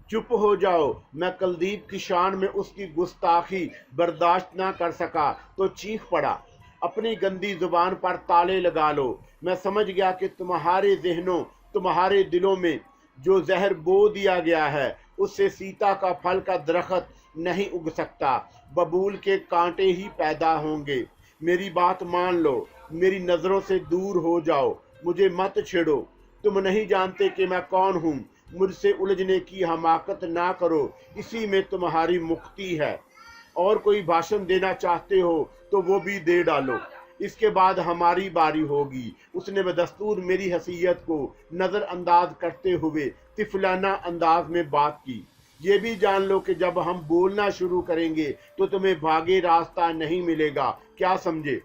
चुप हो जाओ। मैं कुलदीप की शान में उसकी गुस्ताखी बर्दाश्त ना कर सका तो चीख पड़ा, अपनी गंदी जुबान पर ताले लगा लो। मैं समझ गया कि तुम्हारे जहनों, तुम्हारे दिलों में जो जहर बो दिया गया है उससे सीता का फल का दरख्त नहीं उग सकता, बबूल के कांटे ही पैदा होंगे। मेरी बात मान लो, मेरी नज़रों से दूर हो जाओ, मुझे मत छेड़ो। तुम नहीं जानते कि मैं कौन हूँ। मुझसे उलझने की हमाकत ना करो, इसी में तुम्हारी मुक्ति है। और कोई भाषण देना चाहते हो तो वो भी दे डालो, इसके बाद हमारी बारी होगी। उसने बदस्तूर मेरी हैसियत को नज़रअंदाज करते हुए तिफलाना अंदाज में बात की। ये भी जान लो कि जब हम बोलना शुरू करेंगे तो तुम्हें भागे रास्ता नहीं मिलेगा, क्या समझे?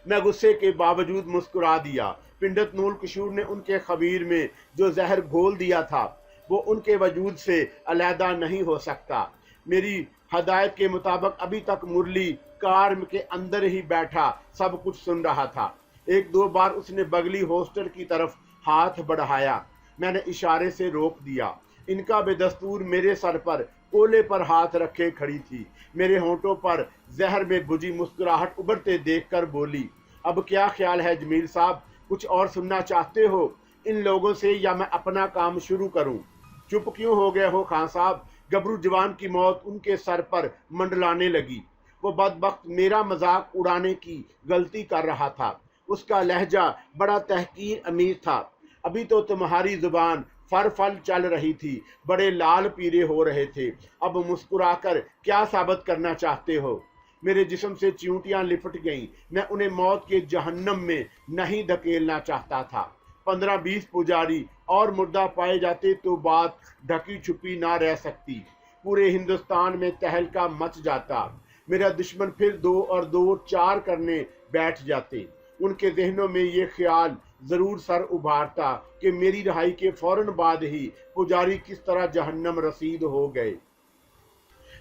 मैं गुस्से के बावजूद मुस्कुरा दिया। पिंडत नूल कशूर ने उनके खबीर में जो जहर घोल दिया था वो उनके वजूद से अलहदा नहीं हो सकता। मेरी हदायत के मुताबिक अभी तक मुरली कार के अंदर ही बैठा सब कुछ सुन रहा था। एक दो बार उसने बगली होस्टर की तरफ हाथ बढ़ाया, मैंने इशारे से रोक दिया। इनका बेदस्तूर मेरे सर पर कोले पर हाथ रखे खड़ी थी। मेरे होंठों पर जहर में बुझी मुस्कुराहट उभरते देखकर बोली, अब क्या ख्याल है जमील साहब, कुछ और सुनना चाहते हो इन लोगों से या मैं अपना काम शुरू करूं? चुप क्यों हो गए हो खान साहब? गबरू जवान की मौत उनके सर पर मंडलाने लगी। वो बदबख्त मेरा मजाक उड़ाने की गलती कर रहा था। उसका लहजा बड़ा तहकीर अमीर था। अभी तो तुम्हारी जुबान फर फल चल रही थी, बड़े लाल पीले हो रहे थे। अब मुस्कुराकर क्या साबित करना चाहते हो? मेरे जिस्म से चिंटियां लिपट गईं। मैं उन्हें मौत के जहन्नम में नहीं धकेलना चाहता था। 15-20 पुजारी और मुर्दा पाए जाते तो बात ढकी छुपी ना रह सकती। पूरे हिंदुस्तान में तहलका मच जाता। मेरा दुश्मन फिर 2 और 2 4 करने बैठ जाते। उनके जहनों में ये ख्याल जरूर सर उभारता कि मेरी रिहाई के फौरन बाद ही पुजारी किस तरह जहन्नम रसीद हो गए।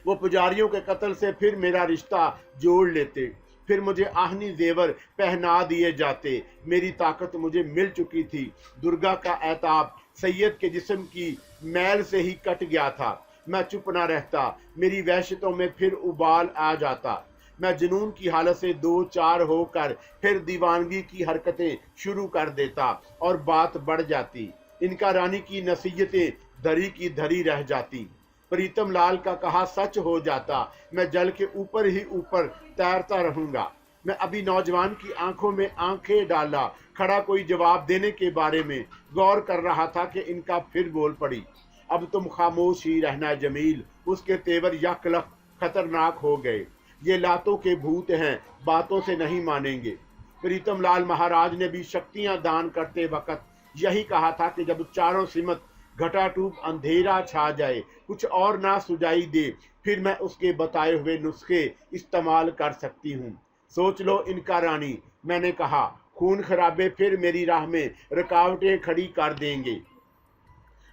वो पुजारियों के कत्ल से फिर मेरा रिश्ता जोड़ लेते, फिर मुझे आहनी जेवर पहना दिए जाते। मेरी ताकत मुझे मिल चुकी थी। दुर्गा का एताब सैयद के जिस्म की मैल से ही कट गया था। मैं चुप ना रहता, मेरी वहशतों में फिर उबाल आ जाता। मैं जुनून की हालत से 2 4 होकर फिर दीवानगी की हरकतें शुरू कर देता और बात बढ़ जाती। इनका रानी की नसीहतें धरी की धरी रह जाती। प्रीतम लाल का कहा सच हो जाता। मैं जल के ऊपर ही ऊपर तैरता रहूंगा। मैं अभी नौजवान की आंखों में आंखें डाला खड़ा कोई जवाब देने के बारे में गौर कर रहा था कि इनका फिर बोल पड़ी, अब तुम खामोश ही रहना जमील। उसके तेवर यकलख खतरनाक हो गए। ये लातों के भूत हैं, बातों से नहीं मानेंगे। प्रीतम लाल महाराज ने भी शक्तियां दान करते वक्त यही कहा था कि जब चारों सिमत घटाटूप अंधेरा छा जाए, कुछ और ना सुझाई दे, फिर मैं उसके बताए हुए नुस्खे इस्तेमाल कर सकती हूँ। सोच लो इनका रानी, मैंने कहा, खून खराबे फिर मेरी राह में रुकावटें खड़ी कर देंगे।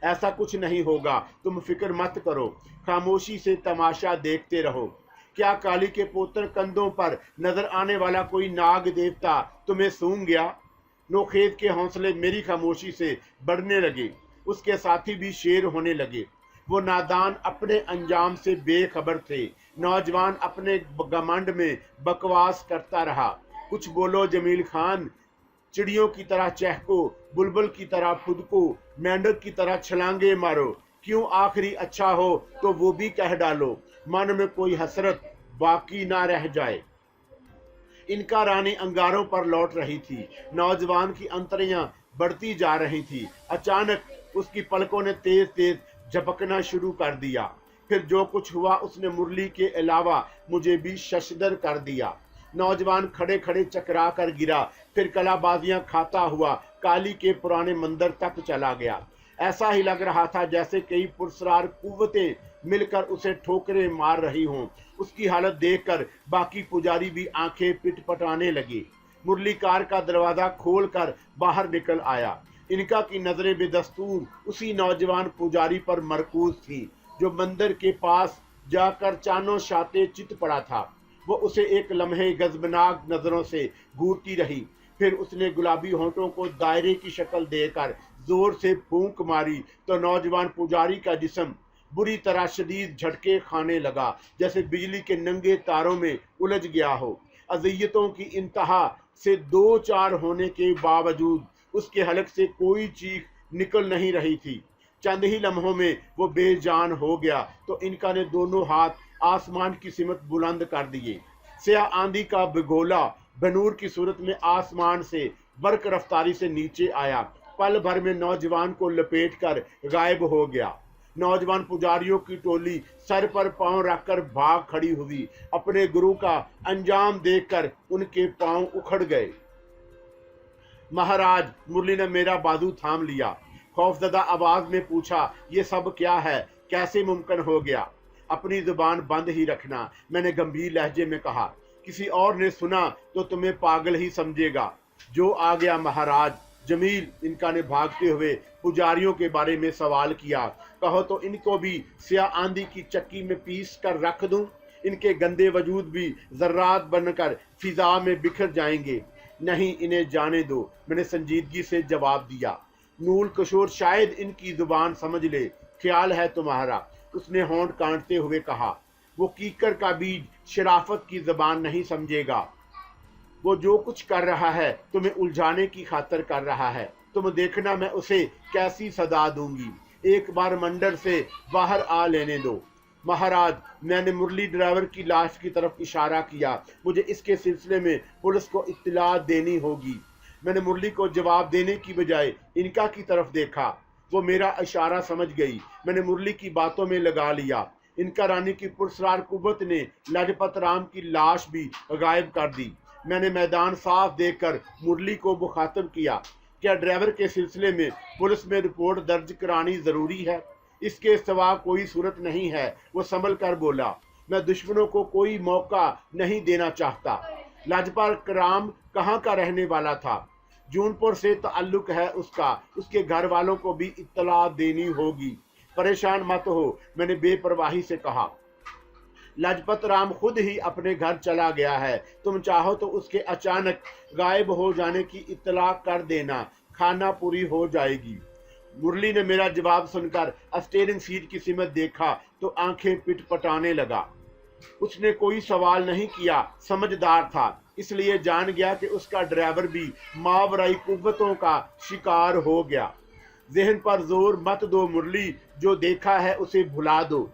ऐसा कुछ नहीं होगा, तुम फिक्र मत करो। खामोशी से तमाशा देखते रहो। क्या काली के पोतर कंधों पर नजर आने वाला कोई नाग देवता तुम्हें सूंघ गया? नोखेद के हौसले मेरी खामोशी से बढ़ने लगे। उसके साथी भी शेर होने लगे। वो नादान अपने अंजाम से बेखबर थे। नौजवान अपने घमंड में बकवास करता रहा। कुछ बोलो जमील खान, चिड़ियों की तरह चहको, बुलबुल की तरह फुदको, मेंढक की तरह छलांगे मारो। क्यों आखिरी अच्छा हो तो वो भी कह डालो, मन में कोई हसरत बाकी ना रह जाए। इनका रानी अंगारों पर लौट रही थी। नौजवान की अंतरियां बढ़ती जा रही थी। अचानक उसकी पलकों ने तेज तेज झपकना शुरू कर दिया। फिर जो कुछ हुआ उसने मुरली के अलावा मुझे भी शशदर कर दिया। नौजवान खड़े खड़े चकरा कर गिरा, फिर कलाबाजियां खाता हुआ काली के पुराने मंदिर तक चला गया। ऐसा ही लग रहा था जैसे कई पुरस्कार कुव्वतें मिलकर उसे ठोकरें मार रही हों। उसकी हालत देखकर बाकी पुजारी भी आंखें पिटपटाने लगे। मुरली कार का दरवाजा खोलकर बाहर निकल आया। इनका की नजरें बेदस्तूर उसी नौजवान पुजारी पर मरकूज थी जो मंदिर के पास जाकर चानो शाते चित पड़ा था। वो उसे एक लम्हे गजबनाक नजरों से घूरती रही। फिर उसने गुलाबी होंठों को दायरे की शक्ल देकर जोर से फूंक मारी तो नौजवान पुजारी का जिस्म बुरी तरह शदीद झटके खाने लगा, जैसे बिजली के नंगे तारों में उलझ गया हो। अज़ियतों की इंतहा से दो चार होने के बावजूद उसके हलक से कोई चीख निकल नहीं रही थी। चंद ही लम्हों में वो बेजान हो गया तो इनका ने दोनों हाथ आसमान की सिमत बुलंद कर दिए। स्याह आंधी का बिगोला बनूर की सूरत में आसमान से बर्क रफ्तारी से नीचे आया, पल भर में नौजवान को लपेट कर गायब हो गया। नौजवान पुजारियों की टोली सर पर पांव रखकर भाग खड़ी हुई। अपने गुरु का अंजाम देखकर उनके पांव उखड़ गए। महाराज, मुरली ने मेरा बाजू थाम लिया। खौफजदा आवाज में पूछा, ये सब क्या है, कैसे मुमकिन हो गया? अपनी जुबान बंद ही रखना, मैंने गंभीर लहजे में कहा। किसी और ने सुना तो तुम्हें पागल ही समझेगा। जो आ गया महाराज। जमील, इनका ने भागते हुए पुजारियों के बारे में सवाल किया। कहो तो इनको भी स्याह आंधी की चक्की में पीस कर रख दूं? इनके गंदे वजूद भी जर्रात बनकर फिजा में बिखर जाएंगे। नहीं, इन्हें जाने दो, मैंने संजीदगी से जवाब दिया। नूल किशोर शायद इनकी जुबान समझ ले, ख्याल है तुम्हारा, उसने होंठ काटते हुए कहा। वो कीकर का बीज शराफत की जबान नहीं समझेगा। वो जो कुछ कर रहा है तुम्हें उलझाने की खातिर कर रहा है। तुम देखना मैं उसे कैसी सदा दूंगी। एक बार मंडर से बाहर आ लेने दो। महाराज, मैंने मुरली ड्राइवर की लाश की तरफ इशारा किया। मुझे इसके सिलसिले में पुलिस को इत्तला देनी होगी। मैंने मुरली को जवाब देने की बजाय इनका की तरफ देखा। वो मेरा इशारा समझ गई। मैंने मुरली की बातों में लगा लिया। इनका रानी की पुरस्कार कुव्वत ने लाजपत राम की लाश भी गायब कर दी। मैंने मैदान साफ देखकर मुरली को मुखातब किया, क्या ड्राइवर के सिलसिले में पुलिस में रिपोर्ट दर्ज करानी जरूरी है? इसके सिवा कोई सूरत नहीं है। वो संभल कर बोला, मैं दुश्मनों को कोई मौका नहीं देना चाहता। लाजपत राम कहाँ का रहने वाला था? जूनपुर से ताल्लुक है उसका। उसके घर वालों को भी इत्तला देनी होगी। परेशान मत हो, मैंने बेपरवाही से कहा। लाजपत राम खुद ही अपने घर चला गया है। तुम चाहो तो उसके अचानक गायब हो जाने की इत्तला कर देना, खाना पूरी हो जाएगी। मुरली ने मेरा जवाब सुनकर स्टीयरिंग सीट की सिमत देखा तो आंखें पिटपटाने लगा। उसने कोई सवाल नहीं किया, समझदार था, इसलिए जान गया कि उसका ड्राइवर भी मावराई कुव्वतों का शिकार हो गया। जहन पर जोर मत दो मुरली, जो देखा है उसे भुला दो,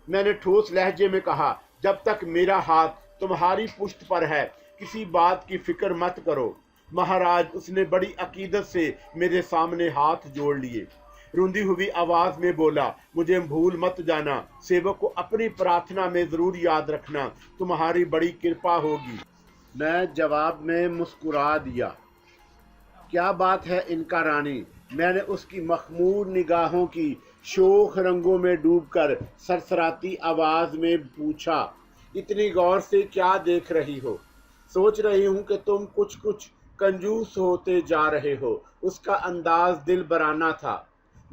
मैंने ठोस लहजे में कहा। जब तक मेरा हाथ तुम्हारी पुश्त पर है किसी बात की फिक्र मत करो। महाराज, उसने बड़ी अकीदत से मेरे सामने हाथ जोड़ लिए। रुंधी हुई आवाज में बोला, मुझे भूल मत जाना। सेवक को अपनी प्रार्थना में जरूर याद रखना, तुम्हारी बड़ी कृपा होगी। मैं जवाब में मुस्कुरा दिया। क्या बात है इनका रानी? मैंने उसकी मखमूर निगाहों की शोख रंगों में डूबकर सरसराती आवाज में पूछा। इतनी गौर से क्या देख रही हो? सोच रही हूं कि तुम कुछ कुछ कंजूस होते जा रहे हो। उसका अंदाज दिल बराना था।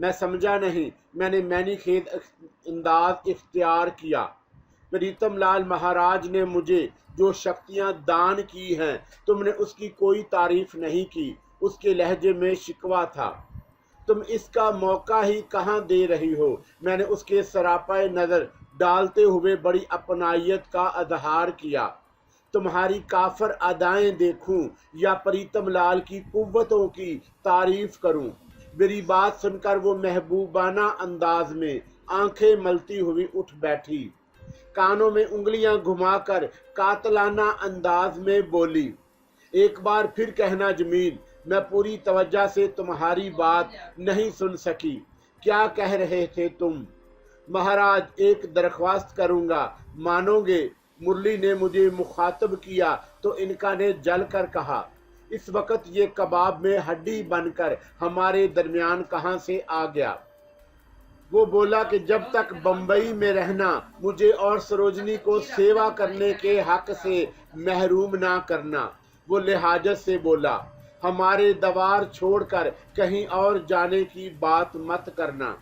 मैं समझा नहीं। मैंने मैनी खेद अंदाज इख्तियार किया। प्रीतम लाल, महाराज ने मुझे जो शक्तियां दान की हैं, तुमने उसकी कोई तारीफ नहीं की। उसके लहजे में शिकवा था। तुम इसका मौका ही कहाँ दे रही हो? मैंने उसके सरापाए नजर डालते हुए बड़ी अपनायत का अजहार किया। तुम्हारी काफर अदाएं देखूं या प्रीतम लाल की कुव्वतों की तारीफ करूं? मेरी बात सुनकर वो महबूबाना अंदाज में आंखें मलती हुई उठ बैठी। कानों में उंगलियां घुमाकर कातलाना अंदाज में बोली, एक बार फिर कहना जमील, मैं पूरी तवज्जो से तुम्हारी बात नहीं सुन सकी। क्या कह रहे थे तुम? महाराज, एक दरख्वास्त करूंगा, मानोगे? मुरली ने मुझे मुखातब किया तो इनका ने जल कर कहा। इस वक्त ये कबाब में हड्डी बनकर हमारे दरमियान कहां से आ गया? वो बोला कि जब तक बंबई में रहना मुझे और सरोजनी को सेवा करने के हक से महरूम ना करना। वो लिहाजत से बोला, हमारे दवार छोड़कर कहीं और जाने की बात मत करना।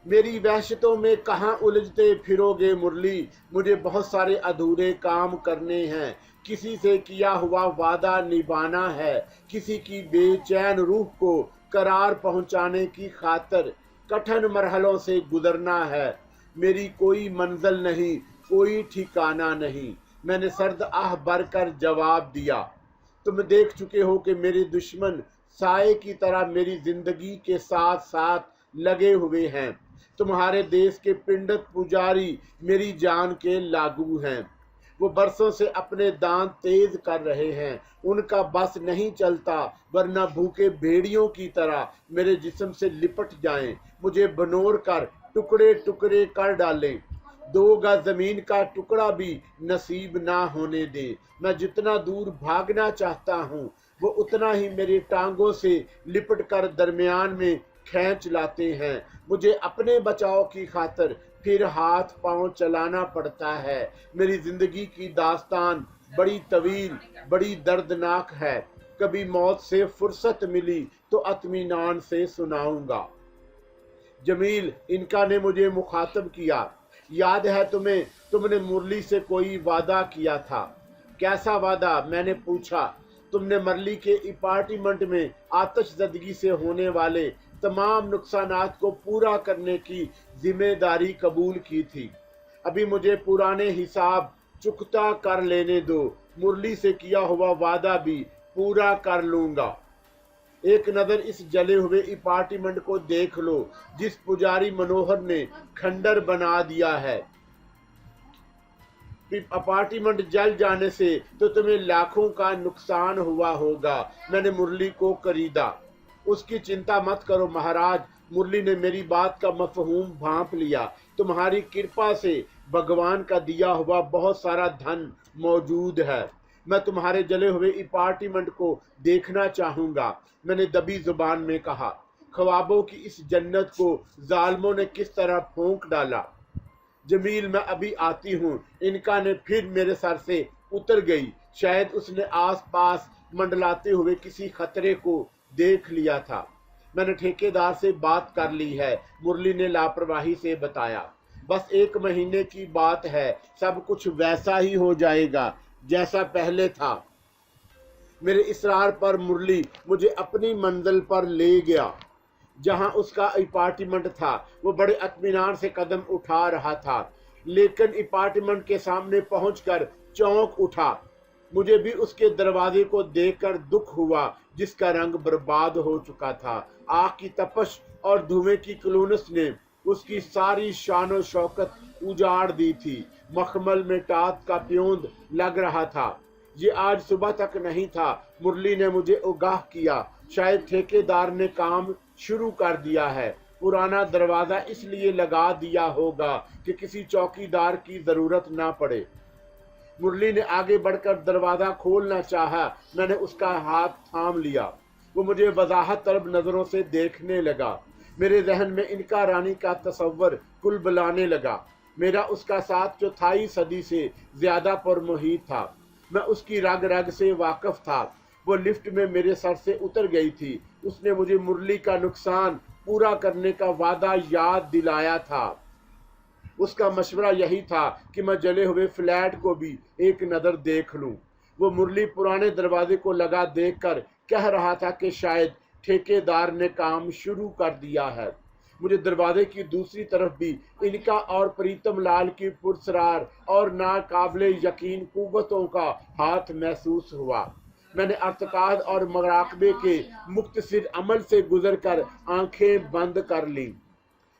मेरी वहशतों में कहाँ उलझते फिरोगे मुरली? मुझे बहुत सारे अधूरे काम करने हैं। किसी से किया हुआ वादा निभाना है, किसी की बेचैन रूह को करार पहुंचाने की खातिर कठिन मरहलों से गुजरना है। मेरी कोई मंजिल नहीं, कोई ठिकाना नहीं। मैंने सर्द आह भरकर जवाब दिया, तुम देख चुके हो कि मेरे दुश्मन साए की तरह मेरी जिंदगी के साथ साथ लगे हुए हैं। तुम्हारे देश के पिंडित पुजारी मेरी जान के लागू हैं। वो बरसों से अपने दांत तेज कर रहे हैं, उनका बस नहीं चलता, वरना भूखे भेड़ियों की तरह मेरे जिस्म से लिपट जाएं, मुझे बनोर कर टुकड़े टुकड़े कर डालें। 2 गज जमीन का टुकड़ा भी नसीब ना होने दे। मैं जितना दूर भागना चाहता हूँ वो उतना ही मेरी टांगों से लिपट कर दरमियान में खींच लाते हैं। मुझे अपने बचाव की खातिर फिर हाथ पांव चलाना पड़ता है। मेरी जिंदगी की दास्तान बड़ी तवील, बड़ी दर्दनाक है। कभी मौत से फुर्सत मिली तो इत्मीनान से सुनाऊंगा। जमील, इनका ने मुझे मुखातब किया, याद है तुम्हें, तुमने मुरली से कोई वादा किया था। कैसा वादा? मैंने पूछा। तुमने मुरली के अपार्टमेंट में आतिशज़दगी से होने वाले तमाम नुकसानात को पूरा करने की जिम्मेदारी कबूल की थी। अभी मुझे पुराने हिसाब चुकता कर लेने दो, मुरली से किया हुआ वादा भी पूरा कर लूंगा। एक नजर इस जले हुए अपार्टमेंट को देख लो जिस पुजारी मनोहर ने खंडर बना दिया है। अपार्टमेंट जल जाने से तो तुम्हें लाखों का नुकसान हुआ होगा। मैंने मुरली को खरीदा। उसकी चिंता मत करो महाराज, मुरली ने मेरी बात का मफहूम भांप लिया। तुम्हारी कृपा से भगवान का दिया हुआ बहुत सारा धन मौजूद है। मैं तुम्हारे जले हुए अपार्टमेंट को देखना चाहूंगा, मैंने दबी जुबान में कहा। ख्वाबों की इस जन्नत को जालिमों ने किस तरह फूंक डाला। जमील, मैं अभी आती हूँ। इनका ने फिर मेरे सर से उतर गई। शायद उसने आसपास मंडलाते हुए किसी खतरे को देख लिया था। मैंने ठेकेदार से बात कर ली है, मुरली ने लापरवाही से बताया। बस 1 महीने की बात है, सब कुछ वैसा ही हो जाएगा जैसा पहले था। मेरे इसरार पर मुरली मुझे अपनी मंजिल पर ले गया जहां उसका अपार्टमेंट था। वो बड़े इत्मीनान से कदम उठा रहा था, लेकिन अपार्टमेंट के सामने पहुंचकर चौंक उठा। मुझे भी उसके दरवाजे को देखकर दुख हुआ जिसका रंग बर्बाद हो चुका था। आग की तपश और धुएं की कलूनस ने उसकी सारी शान शौकत उजाड़ दी थी। मखमल में टाट का प्योंद लग रहा था। ये आज सुबह तक नहीं था। मुरली ने मुझे आगाह किया, शायद ठेकेदार ने काम शुरू कर दिया है। पुराना दरवाजा इसलिए लगा दिया होगा कि किसी चौकीदार की जरूरत ना पड़े। मुरली ने आगे बढ़कर दरवाजा खोलना चाहा, मैंने उसका हाथ थाम लिया। वो मुझे वजाहत तलब नजरों से देखने लगा। मेरे जहन में इनका रानी का तस्वर कुलबलाने लगा। मेरा उसका साथ 4 सदी से ज्यादा पुरमुहीत था। मैं उसकी रग रग से वाकिफ था। वो लिफ्ट में मेरे सर से उतर गई थी। उसने मुझे मुरली का नुकसान पूरा करने का वादा याद दिलाया था। उसका मशवरा यही था कि मैं जले हुए फ्लैट को भी एक नज़र देख लूं। वो मुरली पुराने दरवाजे को लगा देखकर कह रहा था कि शायद ठेकेदार ने काम शुरू कर दिया है। मुझे दरवाजे की दूसरी तरफ भी इनका और प्रीतम लाल की पुरसरार और नाकाबिले यकीन कुव्वतों का हाथ महसूस हुआ। मैंने अर्तकाद और मराकबे के मुख्तसिर अमल से गुजरकर आंखें बंद कर ली।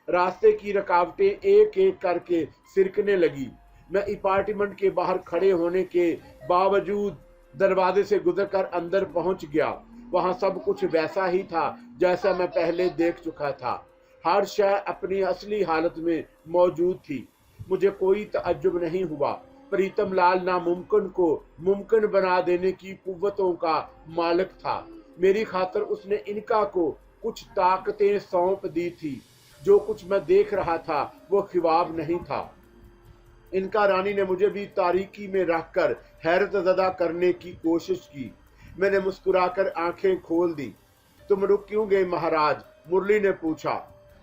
रास्ते की रुकावटें एक एक करके सिरकने लगी। मैं अपार्टमेंट के बाहर खड़े होने के बावजूद दरवाजे से गुजरकर अंदर पहुंच गया। वहां सब कुछ वैसा ही था जैसा मैं पहले देख चुका था। हर शय अपनी असली हालत में मौजूद थी। मुझे कोई तअज्जुब नहीं हुआ। प्रीतम लाल नामुमकिन को मुमकिन बना देने की कुव्वतों का मालिक था। मेरी खातिर उसने इनका को कुछ ताकतें सौंप दी थी। जो कुछ मैं देख रहा था वो ख्वाब नहीं था। इनका रानी ने मुझे भी तारीकी में रखकर हैरत ज़दा करने की कोशिश की। मैंने मुस्कुराकर आंखें खोल दी। तुम रुक क्यों गए महाराज? मुरली ने पूछा।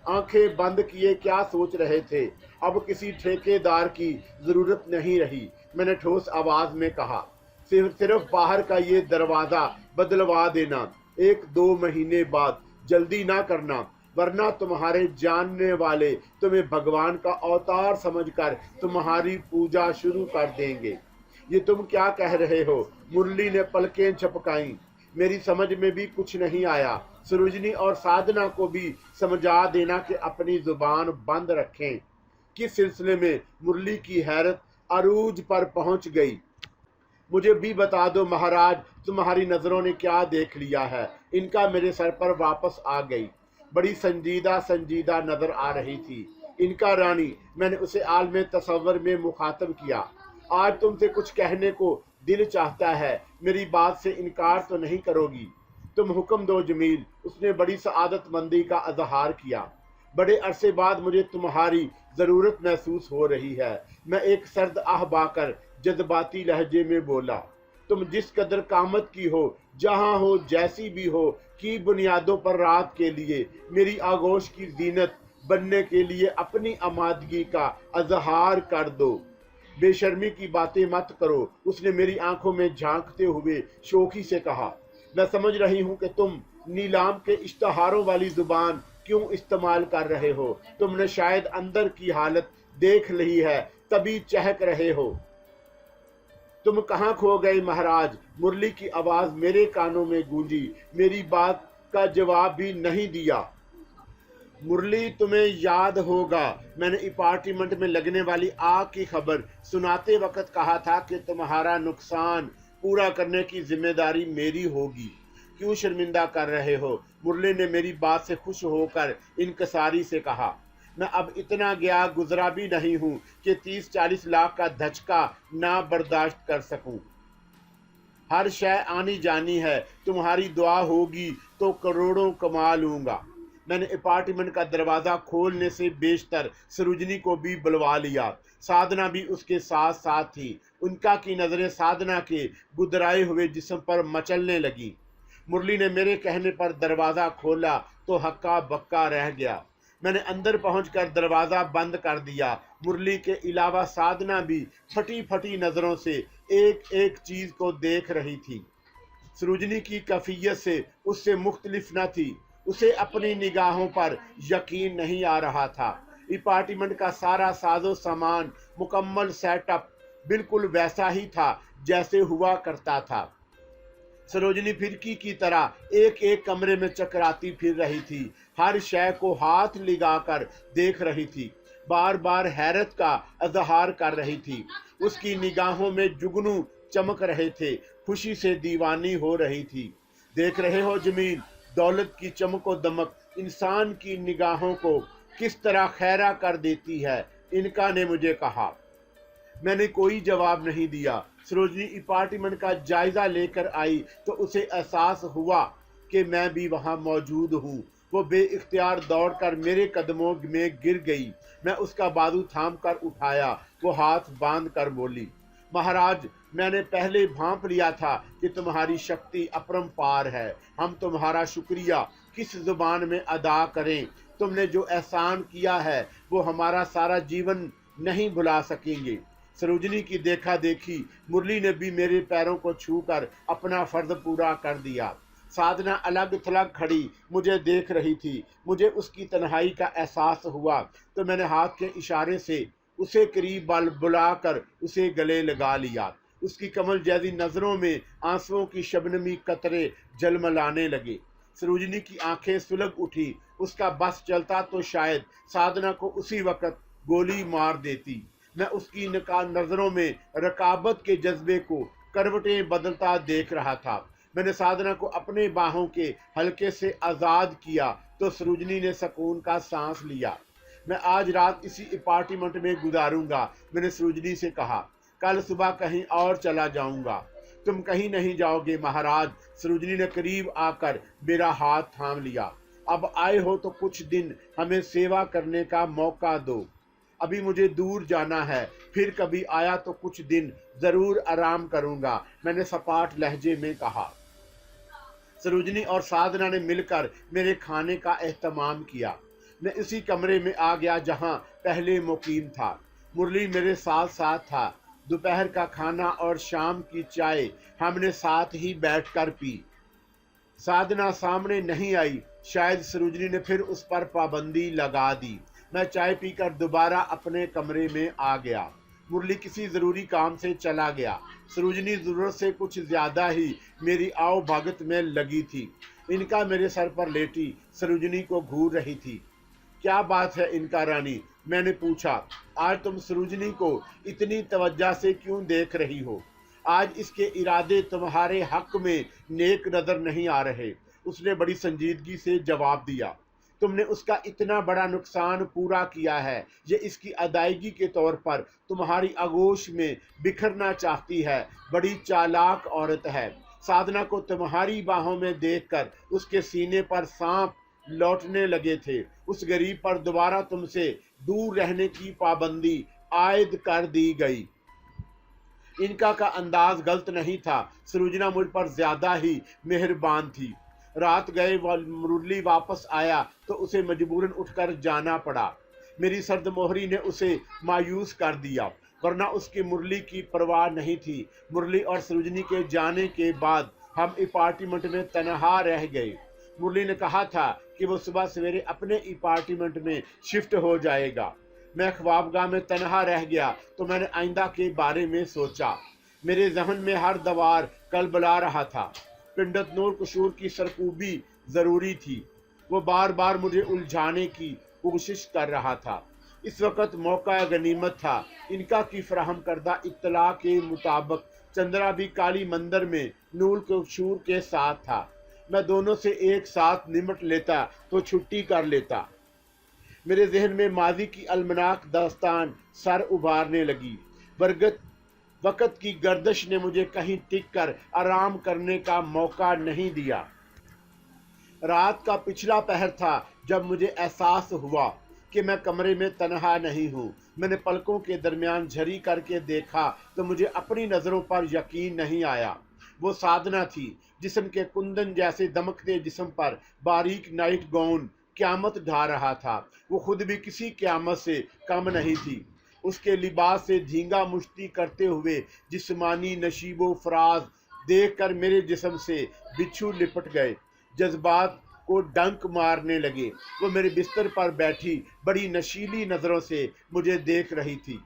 आंखें बंद किए क्या सोच रहे थे? अब किसी ठेकेदार की जरूरत नहीं रही, मैंने ठोस आवाज में कहा। सिर्फ बाहर का ये दरवाजा बदलवा देना। 1-2 महीने बाद जल्दी ना करना, वरना तुम्हारे जानने वाले तुम्हें भगवान का अवतार समझकर तुम्हारी पूजा शुरू कर देंगे। ये तुम क्या कह रहे हो? मुरली ने पलकें झपकाईं। मेरी समझ में भी कुछ नहीं आया। सरोजनी और साधना को भी समझा देना कि अपनी जुबान बंद रखें। किस सिलसिले में? मुरली की हैरत अरूज पर पहुंच गई। मुझे भी बता दो महाराज, तुम्हारी नजरों ने क्या देख लिया है? इनका मेरे सर पर वापस आ गई। बड़ी संजीदा संजीदा नजर आ रही थी इनका रानी। मैंने उसे आलम तसव्वुर में मुखातब किया। आज तुमसे कुछ कहने को दिल चाहता है, मेरी बात से इनकार तो नहीं करोगी? तुम हुक्म दो जमील। उसने बड़ी सआदतमंदी का इजहार किया। बड़े अरसे बाद मुझे तुम्हारी जरूरत महसूस हो रही है। मैं एक सर्द आह बाकर जज्बाती लहजे में बोला। तुम जिस कदर कामत की हो, जहां हो, जैसी भी हो, की बुनियादों पर रात के लिए मेरी आगोश की जीनत बनने के लिए अपनी आमादगी का इजहार कर दो। बेशर्मी की बातें मत करो। उसने मेरी आंखों में झांकते हुए शोखी से कहा। मैं समझ रही हूं कि तुम नीलाम के इश्तहारों वाली जुबान क्यों इस्तेमाल कर रहे हो। तुमने शायद अंदर की हालत देख ली है, तभी चहक रहे हो। तुम कहाँ खो गए महाराज? मुरली की आवाज मेरे कानों में गूंजी। मेरी बात का जवाब भी नहीं दिया। मुरली, तुम्हें याद होगा मैंने अपार्टमेंट में लगने वाली आग की खबर सुनाते वक्त कहा था कि तुम्हारा नुकसान पूरा करने की जिम्मेदारी मेरी होगी। क्यों शर्मिंदा कर रहे हो? मुरली ने मेरी बात से खुश होकर इनकसारी से कहा। मैं अब इतना गया गुजरा भी नहीं हूं कि 30-40 लाख का धचका ना बर्दाश्त कर सकूं। हर शय आनी जानी है। तुम्हारी दुआ होगी तो करोड़ों कमा लूंगा। मैंने अपार्टमेंट का दरवाजा खोलने से बेशतर सरोजनी को भी बुलवा लिया। साधना भी उसके साथ साथ थी। उनका की नजरें साधना के गुदराए हुए जिस्म पर मचलने लगी। मुरली ने मेरे कहने पर दरवाजा खोला तो हक्का बक्का रह गया। मैंने अंदर पहुंचकर दरवाजा बंद कर दिया। मुरली के अलावा साधना भी फटी फटी नजरों से एक एक चीज को देख रही थी। सरोजनी की कैफियत से उससे मुख्तलिफ न थी। उसे अपनी निगाहों पर यकीन नहीं आ रहा था। अपार्टमेंट का सारा साजो सामान, मुकम्मल सेटअप बिल्कुल वैसा ही था जैसे हुआ करता था। सरोजनी फिरकी की तरह एक एक कमरे में चकराती फिर रही थी। हर शय को हाथ लगाकर देख रही थी। बार बार हैरत का इजहार कर रही थी। उसकी निगाहों में जुगनू चमक रहे थे। खुशी से दीवानी हो रही थी। देख रहे हो जमील, दौलत की चमको दमक इंसान की निगाहों को किस तरह खैरा कर देती है, इनका ने मुझे कहा। मैंने कोई जवाब नहीं दिया। सरोजनी अपार्टमेंट का जायजा लेकर आई तो उसे एहसास हुआ कि मैं भी वहां मौजूद हूँ। वो बेइख्तियार दौड़कर मेरे कदमों में गिर गई। मैं उसका बाजू थाम कर उठाया। वो हाथ बांध कर बोली, महाराज, मैंने पहले भांप लिया था कि तुम्हारी शक्ति अपरंपार है। हम तुम्हारा शुक्रिया किस जुबान में अदा करें? तुमने जो एहसान किया है वो हमारा सारा जीवन नहीं भुला सकेंगे। सरोजनी की देखा देखी मुरली ने भी मेरे पैरों को छूकर अपना फर्ज पूरा कर दिया। साधना अलग थलग खड़ी मुझे देख रही थी। मुझे उसकी तन्हाई का एहसास हुआ तो मैंने हाथ के इशारे से उसे करीब बुलाकर उसे गले लगा लिया। उसकी कमल जैसी नजरों में आंसुओं की शबनमी कतरे झलमलाने लगे। सरोजनी की आंखें सुलग उठी। उसका बस चलता तो शायद साधना को उसी वक्त गोली मार देती। मैं उसकी नजरों में रकाबत के जज्बे को करवटें बदलता देख रहा था। मैंने साधना को अपने बाहों के हल्के से आजाद किया तो सरोजनी ने सुकून का सांस लिया। मैं आज रात इसी अपार्टमेंट में गुजारूंगा, मैंने सरोजनी से कहा। कल सुबह कहीं और चला जाऊंगा। तुम कहीं नहीं जाओगे महाराज। सरोजनी ने करीब आकर मेरा हाथ थाम लिया। अब आए हो तो कुछ दिन हमें सेवा करने का मौका दो। अभी मुझे दूर जाना है, फिर कभी आया तो कुछ दिन जरूर आराम करूंगा, मैंने सपाट लहजे में कहा। सरोजनी और साधना ने मिलकर मेरे खाने का एहतमाम किया। मैं इसी कमरे में आ गया जहां पहले मुकीम था। मुरली मेरे साथ साथ था। दोपहर का खाना और शाम की चाय हमने साथ ही बैठकर पी। साधना सामने नहीं आई। शायद सरोजनी ने फिर उस पर पाबंदी लगा दी। मैं चाय पीकर दोबारा अपने कमरे में आ गया। मुरली किसी ज़रूरी काम से चला गया। सरोजनी ज़रूरत से कुछ ज़्यादा ही मेरी आओ भगत में लगी थी। इनका मेरे सर पर लेटी सरोजनी को घूर रही थी। क्या बात है इनका रानी, मैंने पूछा। आज तुम सरोजनी को इतनी तवज्जो से क्यों देख रही हो? आज इसके इरादे तुम्हारे हक में नेक नज़र नहीं आ रहे। उसने बड़ी संजीदगी से जवाब दिया। तुमने उसका इतना बड़ा नुकसान पूरा किया है, ये इसकी अदायगी के तौर पर तुम्हारी आगोश में बिखरना चाहती है। बड़ी चालाक औरत है। साधना को तुम्हारी बाहों में देखकर उसके सीने पर सांप लौटने लगे थे। उस गरीब पर दोबारा तुमसे दूर रहने की पाबंदी आयद कर दी गई। इनका का अंदाज गलत नहीं था। सरोजना मुझ पर ज्यादा ही मेहरबान थी। रात गए मुरली वापस आया तो उसे मजबूरन उठकर जाना पड़ा। मेरी सर्द मोहरी ने उसे मायूस कर दिया, वरना उसकी मुरली की परवाह नहीं थी। मुरली और सरोजनी के जाने के बाद हम अपार्टमेंट में तनहा रह गए। मुरली ने कहा था कि वो सुबह सवेरे अपने अपार्टमेंट में शिफ्ट हो जाएगा। मैं ख्वाबगाह में तनहा रह गया तो मैंने आइंदा के बारे में सोचा। मेरे जहन में हर दवार कलबला रहा था। पिंडत नूर कशूर की सरकूबी ज़रूरी थी। वो बार बार मुझे उलझाने की कोशिश कर रहा था। इस वक्त मौका गनीमत था। इनका की फराहम करदा इत्तला के मुताबिक चंद्रा भी काली मंदिर में नूर कशूर के साथ था। मैं दोनों से एक साथ निमट लेता तो छुट्टी कर लेता। मेरे जहन में माजी की अलमनाक दास्तान सर उभारने लगी। बरगत वक़्त की गर्दिश ने मुझे कहीं टिक कर आराम करने का मौका नहीं दिया। रात का पिछला पहर था जब मुझे एहसास हुआ कि मैं कमरे में तन्हा नहीं हूँ। मैंने पलकों के दरमियान झरी करके देखा तो मुझे अपनी नज़रों पर यकीन नहीं आया। वो साधना थी। जिस्म के कुंदन जैसे दमकते जिस्म पर बारीक नाइट गाउन क़यामत ढा रहा था। वो खुद भी किसी क़यामत से कम नहीं थी। उसके लिबास से धींगा मुश्ती करते हुए जिस्मानी नशीबो फराज देखकर मेरे जिस्म से बिच्छू लिपट गए। जज्बात को डंक मारने लगे। वो मेरे बिस्तर पर बैठी बड़ी नशीली नज़रों से मुझे देख रही थी।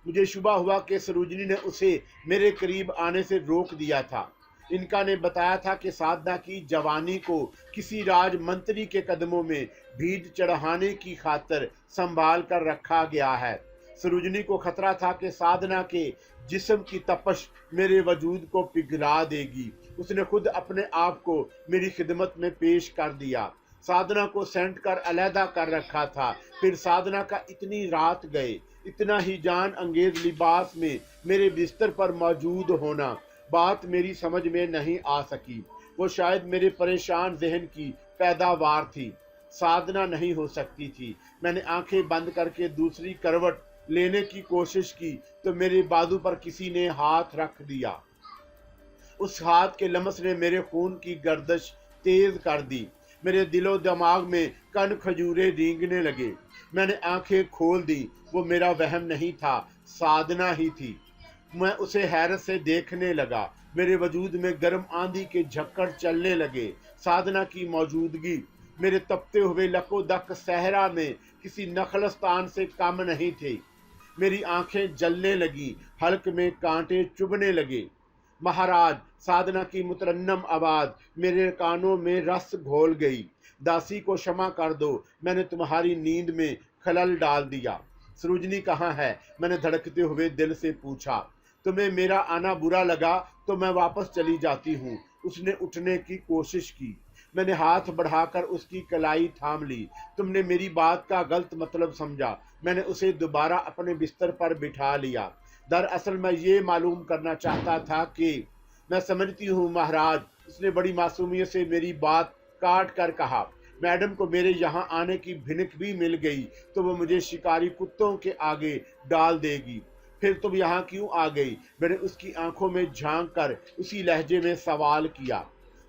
मुझे शुबा हुआ कि सरोजनी ने उसे मेरे करीब आने से रोक दिया था। इनका ने बताया था कि साधना की जवानी को किसी राज मंत्री के कदमों में भीड़ चढ़ाने की खातिर संभाल कर रखा गया है। सरोजनी को खतरा था कि साधना के जिस्म की तपश मेरे वजूद को पिघला देगी। उसने खुद अपने आप को मेरी खिदमत में पेश कर दिया। साधना को सेंट कर अलहदा कर रखा था। फिर साधना का इतनी रात गए, इतना ही जान अंगेज लिबास में मेरे बिस्तर पर मौजूद होना बात मेरी समझ में नहीं आ सकी। वो शायद मेरे परेशान जहन की पैदावार थी। साधना नहीं हो सकती थी। मैंने आंखें बंद करके दूसरी करवट लेने की कोशिश की तो मेरे बाजू पर किसी ने हाथ रख दिया। उस हाथ के लम्स ने मेरे खून की गर्दिश तेज कर दी। मेरे दिलो दिमाग में कन खजूरे रेंगने लगे। मैंने आंखें खोल दी। वो मेरा वहम नहीं था, साधना ही थी। मैं उसे हैरत से देखने लगा। मेरे वजूद में गर्म आंधी के झक्कड़ चलने लगे। साधना की मौजूदगी मेरे तपते हुए लकोदक सहरा में किसी नखलस्तान से कम नहीं थी। मेरी आंखें जलने लगी, हल्क में कांटे चुभने लगे। महाराज, साधना की मुतरन्नम आवाज़ मेरे कानों में रस घोल गई। दासी को क्षमा कर दो, मैंने तुम्हारी नींद में खलल डाल दिया। सरोजनी कहाँ है? मैंने धड़कते हुए दिल से पूछा। तुम्हें मेरा आना बुरा लगा तो मैं वापस चली जाती हूँ। उसने उठने की कोशिश की। मैंने हाथ बढ़ाकर उसकी कलाई थाम ली। तुमने मेरी बात का गलत मतलब समझा। मैंने उसे दोबारा अपने बिस्तर पर बिठा लिया। दरअसल मैं ये मालूम करना चाहता था कि मैं समझती हूँ महाराज, उसने बड़ी मासूमियत से मेरी बात काट कर कहा। मैडम को मेरे यहाँ आने की भिनक भी मिल गई तो वो मुझे शिकारी कुत्तों के आगे डाल देगी। फिर तुम यहाँ क्यों आ गई? मैंने उसकी आंखों में झांक कर उसी लहजे में सवाल किया।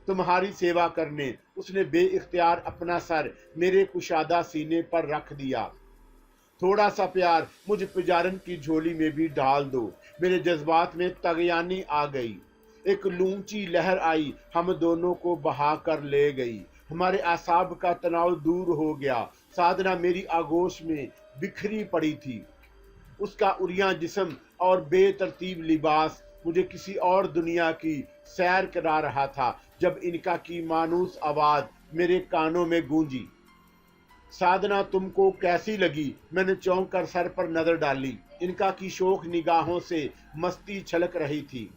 तुम्हारी सेवा करने। उसने बेइख्तियार अपना सर मेरे कुशादा सीने पर रख दिया। थोड़ा सा प्यार मुझ पुजारन की झोली में भी डाल दो। मेरे जज्बात में तगयानी आ गई। एक लूची लहर आई, हम दोनों को बहा कर ले गई। हमारे आसाब का तनाव दूर हो गया। साधना मेरी आगोश में बिखरी पड़ी थी। उसका उरिया जिस्म और बेतरतीब लिबास मुझे किसी और दुनिया की सैर करा रहा था जब इनका की मानूस आवाज मेरे कानों में गूंजी। साधना तुमको कैसी लगी? मैंने चौंक कर सर पर नजर डाली। इनका की शोक निगाहों से मस्ती छलक रही थी।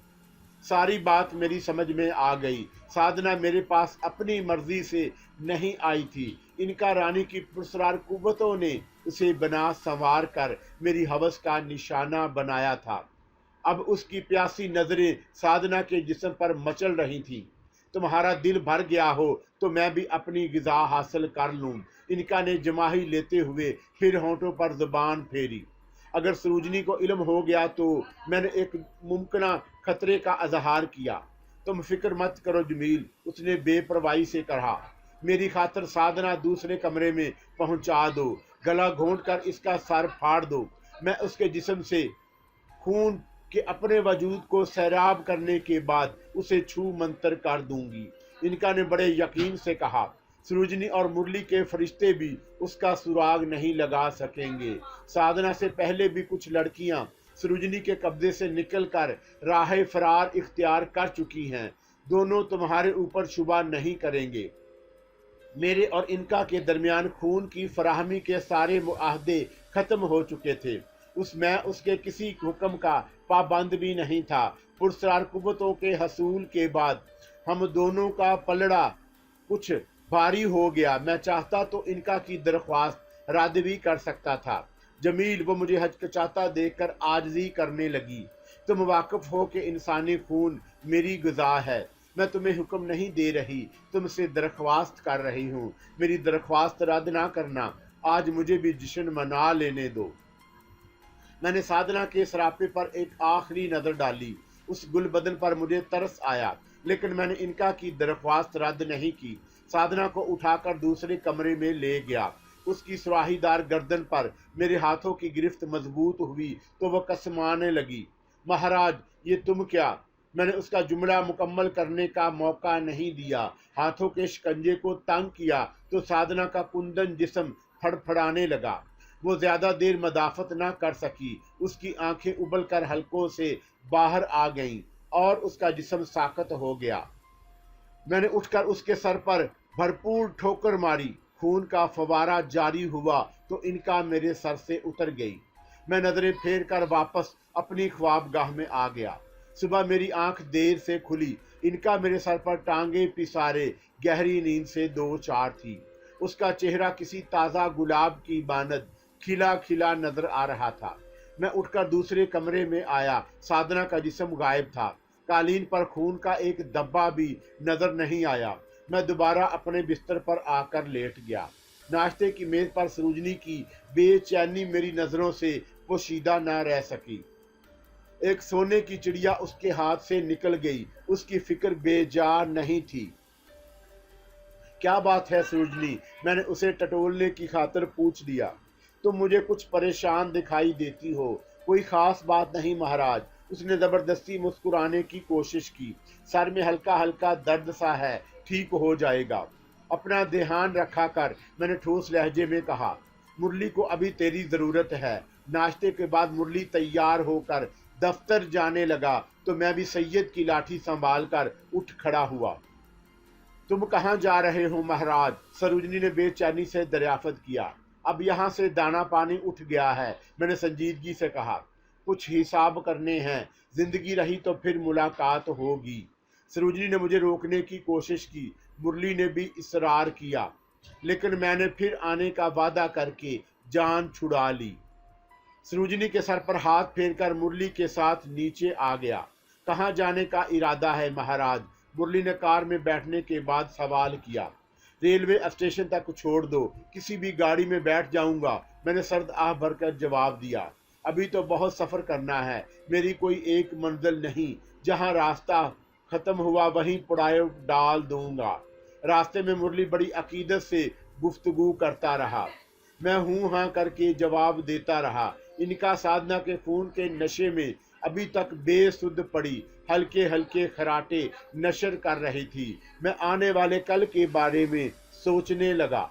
सारी बात मेरी समझ में आ गई। साधना मेरे पास अपनी मर्जी से नहीं आई थी। इनका रानी की पुरस्कार कुव्वतों ने उसे बना संवार कर मेरी हवस का निशाना बनाया था। अब उसकी प्यासी नजरें साधना के जिस्म पर मचल रही थीं। तुम्हारा दिल भर गया हो तो मैं भी अपनी गिजा हासिल कर लूं। इनका ने जमाही लेते हुए फिर होंठों पर जुबान फेरी। अगर सरोजनी को इल्म हो गया तो मैंने एक मुमकिन खतरे का अजहार किया। तुम फिक्र मत करो जमील, उसने बेपरवाही से कहा। मेरी खातर साधना दूसरे कमरे में पहुंचा दो। गला घोंट कर इसका सर फाड़ दो। मैं उसके जिस्म से खून के अपने वजूद को सैराब करने के बाद उसे छू मंतर कर दूंगी। इनका ने बड़े यकीन से कहा। सरोजनी और मुरली के फरिश्ते भी उसका सुराग नहीं लगा सकेंगे। साधना से पहले भी कुछ लड़कियां सरोजनी के कब्जे से निकलकर राह फरार इख्तियार कर चुकी हैं। दोनों तुम्हारे ऊपर शुबा नहीं करेंगे। मेरे और इनका के दरमियान खून की फराहमी के सारे मुआहदे खत्म हो चुके थे। मैं उसके किसी हुक्म का पाबंद भी नहीं था। पुरस्कार कुव्वतों के हसूल के बाद हम दोनों का पलड़ा कुछ भारी हो गया। मैं चाहता तो इनका की दरख्वास्त रद्द भी कर सकता था। जमील, वो मुझे हचकचाता देखकर आजिज़ी करने लगी। तुम वाकिफ हो कि इंसानी खून मेरी ग़िज़ा है। मैं तुम्हें हुक्म नहीं दे रही, तुमसे दरख्वास्त कर रही हूँ। मेरी दरख्वास्त रद्द ना करना। आज मुझे भी जश्न मना लेने दो। मैंने साधना के सरापे पर एक आखिरी नज़र डाली। उस गुलबदन पर मुझे तरस आया, लेकिन मैंने इनका की दरख्वास्त रद्द नहीं की। साधना को उठाकर दूसरे कमरे में ले गया। उसकी सुराहीदार गर्दन पर मेरे हाथों की गिरफ्त मजबूत हुई तो वह कसमाने लगी। महाराज, ये तुम क्या? मैंने उसका जुमला मुकम्मल करने का मौका नहीं दिया। हाथों के शिकंजे को तंग किया तो साधना का कुंदन जिस्म फड़फड़ाने लगा। वो ज्यादा देर मदाफत न कर सकी। उसकी आंखें उबल कर हलकों से बाहर आ गईं और उसका जिस्म साकत हो गया। मैंने उठकर उसके सर पर भरपूर ठोकर मारी। खून का फवारा जारी हुआ तो इनका मेरे सर से उतर गई। मैं नजरें फेर कर वापस अपनी ख्वाबगाह में आ गया। सुबह मेरी आंख देर से खुली। इनका मेरे सर पर टांगे पिसारे गहरी नींद से दो चार थी। उसका चेहरा किसी ताज़ा गुलाब की मानद खिला खिला नजर आ रहा था। मैं उठकर दूसरे कमरे में आया। साधना का जिस्म गायब था। कालीन पर खून का एक धब्बा भी नजर नहीं आया। मैं दोबारा अपने बिस्तर पर आकर लेट गया। नाश्ते की मेज पर सरोजनी की बेचैनी मेरी नजरों से पोशीदा न रह सकी। एक सोने की चिड़िया उसके हाथ से निकल गई। उसकी फिक्र बेजार नहीं थी। क्या बात है सरोजनी? मैंने उसे टटोलने की खातिर पूछ दिया। तुम मुझे कुछ परेशान दिखाई देती हो। कोई खास बात नहीं महाराज। उसने जबरदस्ती मुस्कुराने की कोशिश की। सर में हल्का हल्का दर्द सा है, ठीक हो जाएगा। अपना ध्यान रखा कर, मैंने ठोस लहजे में कहा। मुरली को अभी तेरी जरूरत है। नाश्ते के बाद मुरली तैयार होकर दफ्तर जाने लगा तो मैं भी सैयद की लाठी संभाल कर उठ खड़ा हुआ। तुम कहाँ जा रहे हो महाराज? सरोजनी ने बेचैनी से दरियाफत किया। अब यहाँ से दाना पानी उठ गया है, मैंने संजीदगी से कहा। कुछ हिसाब करने हैं। जिंदगी रही तो फिर मुलाकात होगी। सरोजनी ने मुझे रोकने की कोशिश की। मुरली ने भी इसरार किया, लेकिन मैंने फिर आने का वादा करके जान छुड़ा ली। सरोजनी के सर पर हाथ फेरकर मुरली के साथ नीचे आ गया। कहाँ जाने का इरादा है महाराज? मुरली ने कार में बैठने के बाद सवाल किया। रेलवे स्टेशन तक छोड़ दो, किसी भी गाड़ी में बैठ जाऊंगा, मैंने सर्द आह भरकर जवाब दिया। अभी तो बहुत सफ़र करना है। मेरी कोई एक मंजिल नहीं। जहाँ रास्ता ख़त्म हुआ वहीं पुड़ाए डाल दूंगा। रास्ते में मुरली बड़ी अकीदत से गुफ्तगू करता रहा। मैं हूँ हाँ करके जवाब देता रहा। इनका साधना के खून के नशे में अभी तक बेसुध पड़ी हल्के हल्के खराटे नशर कर रही थी। मैं आने वाले कल के बारे में सोचने लगा।